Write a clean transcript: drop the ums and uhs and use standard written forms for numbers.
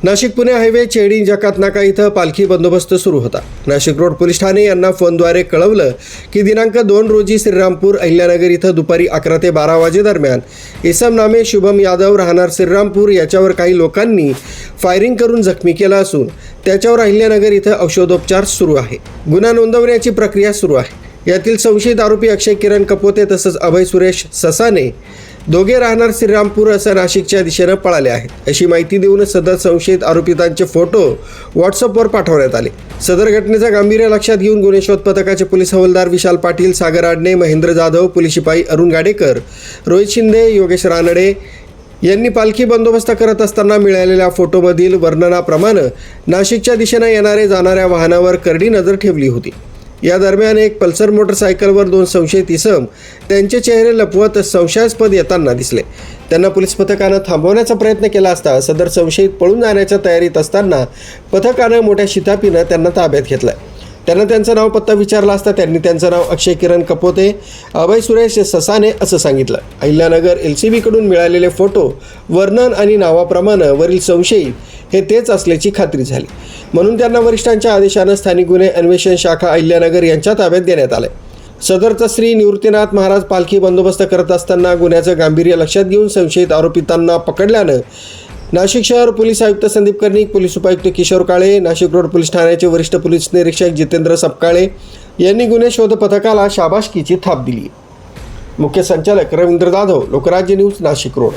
Nashik Pune highway चेडी जकात नाका इथं पालखी बंदोबस्त सुरू होता। नाशिक रोड पोलीस ठाणे यांना फोनद्वारे कळवलं की दिनांक 2 रोजी श्रीरामपूर अहिल्यानगर इथं दुपारी 11 ते 12 वाजेदरम्यान इसम नामे शुभम यादव राहणार श्रीरामपूर याच्यावर काही लोकांनी फायरिंग करून जखमी केला असून त्याच्यावर अहिल्यानगर इथं औषधोपचार सुरू आहे। गुन्हा नोंदवण्याची प्रक्रिया सुरू आहे। यातील संशयित आरोपी अक्षय किरण कपोते तसंच अभय सुरेश ससाने दोघे राहणार श्रीरामपूर असं नाशिकच्या दिशेनं पळाले आहेत अशी माहिती देऊन सदर संशयित आरोपितांचे फोटो व्हॉट्सअपवर पाठवण्यात आले। सदर घटनेचं गांभीर्य लक्षात घेऊन गुन्हे शोध पथकाचे पोलीस हवालदार विशाल पाटील, सागर आडणे, महेंद्र जाधव, पोलीस शिपाई अरुण गाडेकर, रोहित शिंदे, योगेश रानडे यांनी पालखी बंदोबस्त करत असताना मिळालेल्या फोटोमधील वर्णनाप्रमाणे नाशिकच्या दिशेनं येणारे जाणाऱ्या वाहनावर करडी नजर ठेवली होती। या दरम्यान एक पल्सर मोटरसायकलवर 2 संशयित इसम त्यांचे चेहरे लपवत संशयास्पद येताना दिसले। त्यांना पोलीस पथकानं थांबवण्याचा प्रयत्न केला असता सदर संशयित पळून जाण्याच्या तयारीत असताना पथकानं मोठ्या शिताफीनं त्यांना ताब्यात घेतलं। त्यांना त्यांचं नाव पत्ता विचारला असता त्यांनी त्यांचं नाव अक्षय किरण कपोते, अभय सुरेश ससाने असं सांगितलं। अहिल्यानगर LCB कडून मिळालेले फोटो, वर्णन आणि नावाप्रमाणे वरील संशयित हे तेच असल्याची खात्री झाली, म्हणून त्यांना वरिष्ठांच्या आदेशानं स्थानिक गुन्हे अन्वेषण शाखा अहिल्यानगर यांच्या ताब्यात देण्यात आले। सदरचा श्री निवृत्तीनाथ महाराज पालखी बंदोबस्त करत असताना गुन्ह्याचं गांभीर्य लक्षात घेऊन संशयित आरोपितांना पकडल्यानं नाशिक शहर पोलीस आयुक्त संदीप कर्णिक, पोलीस उपायुक्त किशोर काळे, नाशिक रोड पोलीस ठाण्याचे वरिष्ठ पोलीस निरीक्षक जितेंद्र सपकाळे यांनी गुन्हे शोध पथकाला शाबासकीची थाप दिली। मुख्य संचालक रवींद्र जाधव, लोकराज्य न्यूज, नाशिक रोड।